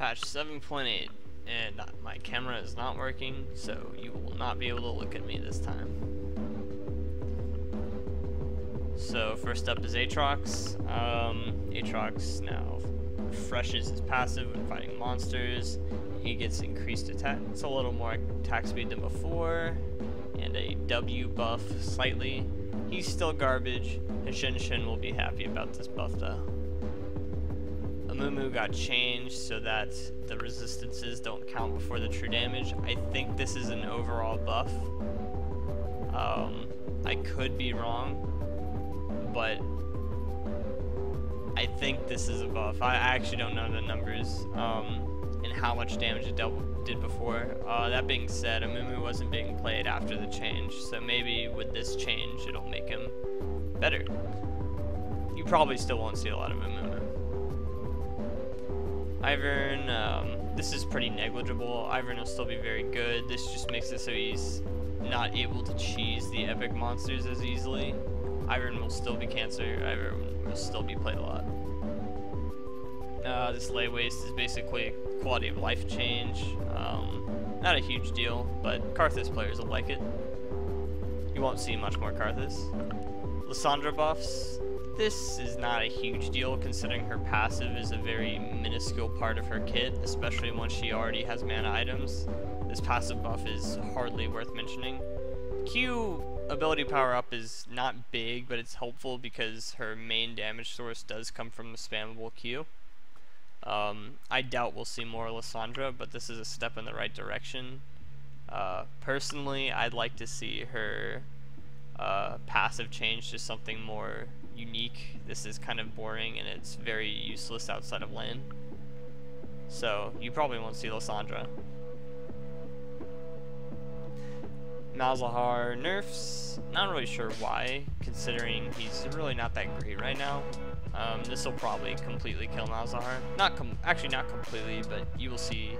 Patch 7.8, and my camera is not working, so you will not be able to look at me this time. So first up is Aatrox. Aatrox now refreshes his passive when fighting monsters. He gets increased attack. It's a little more attack speed than before, and a W buff slightly. He's still garbage, and Shin will be happy about this buff though. Amumu got changed so that the resistances don't count before the true damage. I think this is an overall buff. I could be wrong, but I think this is a buff. I actually don't know the numbers and how much damage it did before. That being said, Amumu wasn't being played after the change, so maybe with this change it'll make him better. You probably still won't see a lot of Amumu. Ivern, this is pretty negligible. Ivern will still be very good. This just makes it so he's not able to cheese the epic monsters as easily. Ivern will still be cancer. Ivern will still be played a lot. This lay waste is basically a quality of life change. Not a huge deal, but Karthus players will like it. You won't see much more Karthus. Lissandra buffs. This is not a huge deal considering her passive is a very minuscule part of her kit, especially once she already has mana items. This passive buff is hardly worth mentioning. Q ability power up is not big, but it's helpful because her main damage source does come from the spammable Q. I doubt we'll see more Lissandra, but this is a step in the right direction. Personally, I'd like to see her passive change to something more unique. This is kind of boring and it's very useless outside of lane. So you probably won't see Lissandra. Malzahar nerfs. Not really sure why, considering he's really not that great right now. This will probably completely kill Malzahar. Actually not completely, but you will see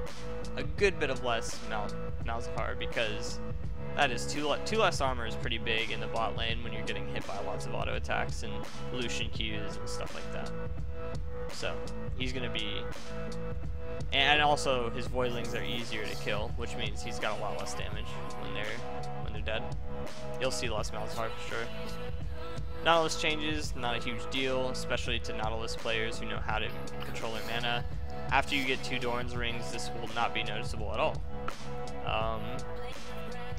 a good bit of less Malzahar because that is two less armor is pretty big in the bot lane when you're getting hit by lots of auto attacks and Lucian Qs and stuff like that. So he's gonna be, and also his voidlings are easier to kill, which means he's got a lot less damage when they're dead. You'll see less Malzahar for sure. Nautilus changes, not a huge deal, especially to Nautilus players who know how to control their mana. After you get 2 Doran's rings, this will not be noticeable at all.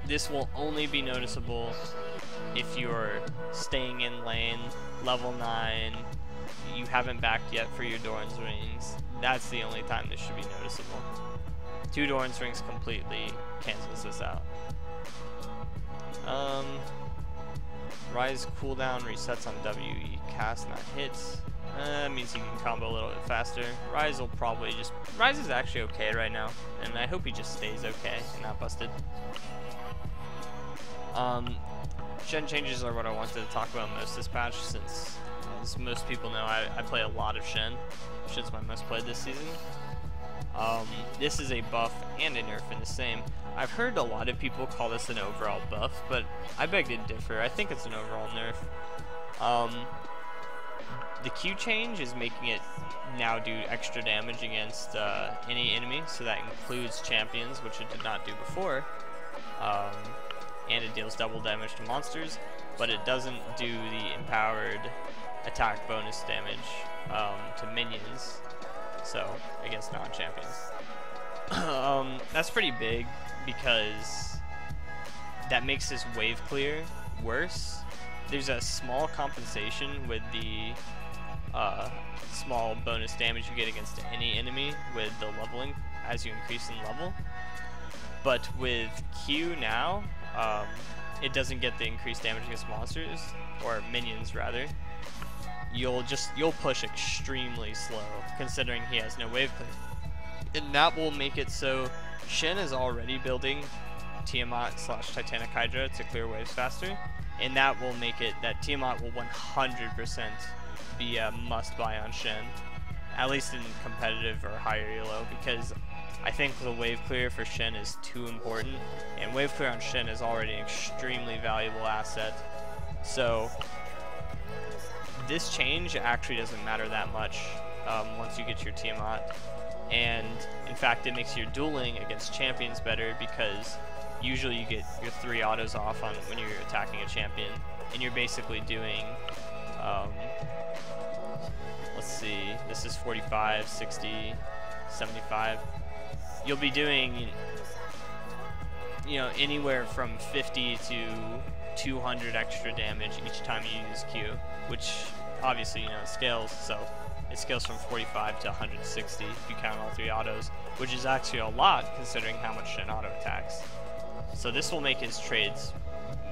This will only be noticeable if you're staying in lane, level 9, you haven't backed yet for your Doran's rings. That's the only time this should be noticeable. 2 Doran's rings completely cancels this out. Rise cooldown resets on W, you cast not hits. That means you can combo a little bit faster. Rise will probably just, Rise is actually okay right now, and I hope he just stays okay and not busted. Shen changes are what I wanted to talk about most this patch, since as most people know I play a lot of Shen. Shen's my most played this season. This is a buff and a nerf in the same. I've heard a lot of people call this an overall buff, but I beg to differ. I think it's an overall nerf. The Q change is making it now do extra damage against any enemy, so that includes champions, which it did not do before. And it deals double damage to monsters, but it doesn't do the empowered attack bonus damage to minions, so against non-champions. That's pretty big because that makes this wave clear worse. There's a small compensation with the small bonus damage you get against any enemy with the leveling as you increase in level, but with Q now, it doesn't get the increased damage against monsters, or minions rather. You'll push extremely slow, considering he has no wave clear. And that will make it so Shen is already building Tiamat / Titanic Hydra to clear waves faster, and that will make it that Tiamat will 100% be a must buy on Shen, at least in competitive or higher elo, because I think the wave clear for Shen is too important, and wave clear on Shen is already an extremely valuable asset. So this change actually doesn't matter that much once you get your Tiamat. And in fact, it makes your dueling against champions better, because usually you get your 3 autos off on when you're attacking a champion, and you're basically doing, let's see, this is 45, 60, 75. You'll be doing, you know, anywhere from 50 to 200 extra damage each time you use Q, which obviously, you know, it scales, so it scales from 45 to 160 if you count all 3 autos, which is actually a lot considering how much Shen auto attacks. So this will make his trades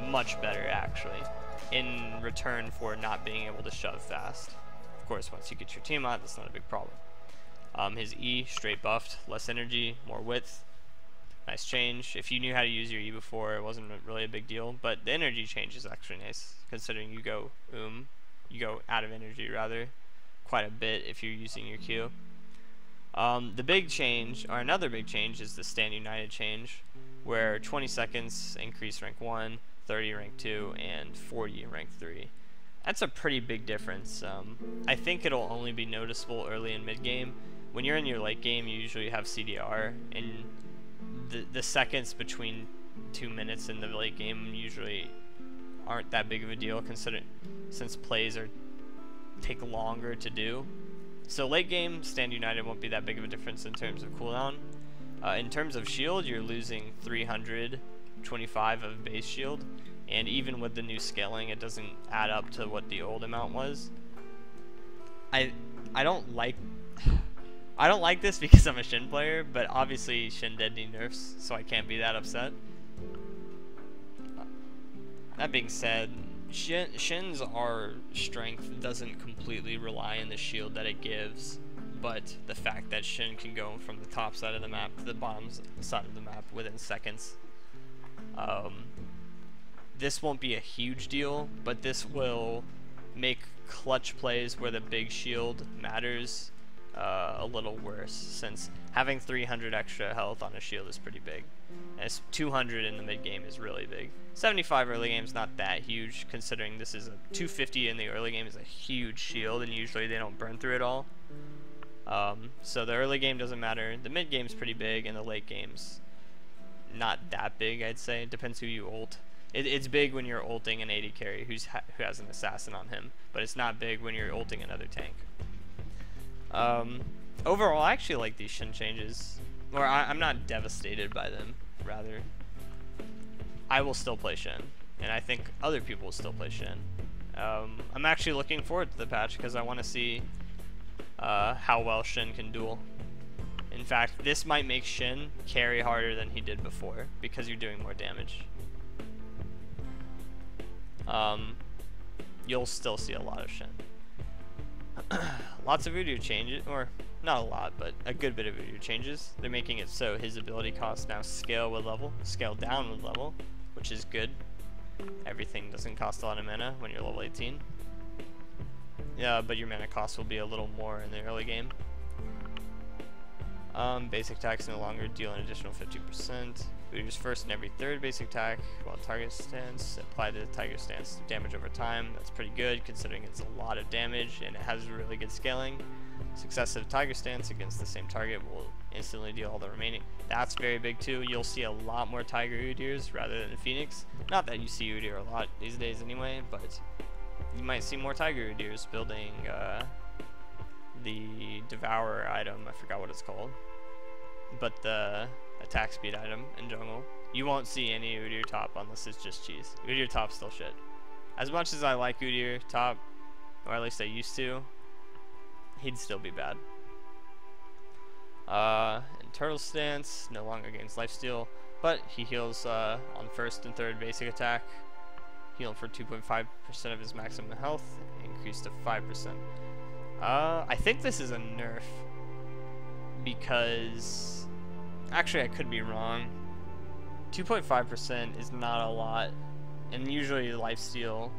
much better, actually, in return for not being able to shove fast. Of course, once you get your Tiamat, that's not a big problem. His E, straight buffed, less energy, more width. Nice change. If you knew how to use your E before, it wasn't really a big deal, but the energy change is actually nice, considering you go out of energy rather, quite a bit if you're using your Q. The big change, or another big change, is the Stand United change, where 20 seconds increase rank 1, 30 rank 2, and 40 rank 3. That's a pretty big difference. I think it'll only be noticeable early in mid game. When you're in your late game, you usually have CDR, and the seconds between 2 minutes in the late game usually aren't that big of a deal, considering since plays take longer to do. So late game, Stand United won't be that big of a difference in terms of cooldown. In terms of shield, you're losing 325 of base shield, and even with the new scaling, it doesn't add up to what the old amount was. I don't like this because I'm a Shin player, but obviously Shin did need nerfs, so I can't be that upset. That being said, Shin's R strength doesn't completely rely on the shield that it gives, but the fact that Shin can go from the top side of the map to the bottom side of the map within seconds. This won't be a huge deal, but this will make clutch plays where the big shield matters a little worse, since having 300 extra health on a shield is pretty big, and 200 in the mid game is really big. 75 early game is not that huge, considering this is a 250 in the early game is a huge shield, and usually they don't burn through it all. So the early game doesn't matter. The mid game's pretty big, and the late game's not that big, I'd say. It depends who you ult. It's big when you're ulting an AD carry who has an assassin on him, but it's not big when you're ulting another tank. Overall, I actually like these Shin changes, or I'm not devastated by them. Rather, I will still play Shin, and I think other people will still play Shin. I'm actually looking forward to the patch because I want to see how well Shin can duel. In fact, this might make Shin carry harder than he did before because you're doing more damage. You'll still see a lot of Shin. Lots of voodoo changes, or not a lot, but a good bit of voodoo changes. They're making it so his ability costs now scale down with level, which is good. Everything doesn't cost a lot of mana when you're level 18. Yeah, but your mana cost will be a little more in the early game. Basic attacks no longer deal an additional 50%. Voodoo's first and every third basic attack while target stance. Apply the tiger stance damage over time. That's pretty good considering it's a lot of damage and it has really good scaling. Successive tiger stance against the same target will instantly deal all the remaining. That's very big too. You'll see a lot more Tiger Udyrs rather than Phoenix. Not that you see Udyr a lot these days anyway, but you might see more Tiger Udyrs building the Devourer item. I forgot what it's called, but the attack speed item in jungle. You won't see any Udyr top unless it's just cheese. Udyr top's still shit. As much as I like Udyr top, or at least I used to, he'd still be bad. And Turtle Stance no longer gains lifesteal, but he heals on first and third basic attack. Heal for 2.5% of his maximum health, increased to 5%. I think this is a nerf because, actually I could be wrong. 2.5% is not a lot, and usually lifesteal.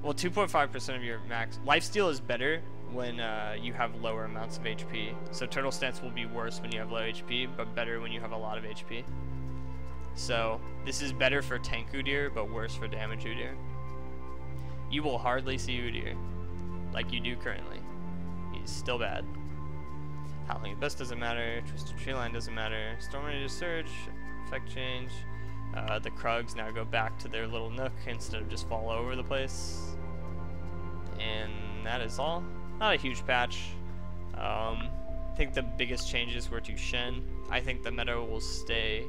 Well, 2.5% of your max lifesteal is better when you have lower amounts of HP. So Turtle Stance will be worse when you have low HP, but better when you have a lot of HP. So this is better for tank Udyr, but worse for damage Udyr. You will hardly see Udyr like you do currently. he's still bad. Howling Abyss doesn't matter, Twisted Treeline doesn't matter, Storm Rage Surge, effect change. The Krugs now go back to their little nook instead of just fall over the place. And that is all. Not a huge patch. I think the biggest changes were to Shen. I think the meta will stay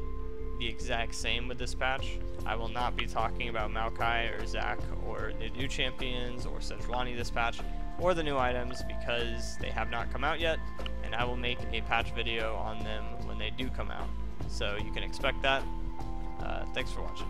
the exact same with this patch. I will not be talking about Maokai or Zac or the new champions or Sejuani this patch, or the new items, because they have not come out yet, and I will make a patch video on them when they do come out. So you can expect that. Thanks for watching.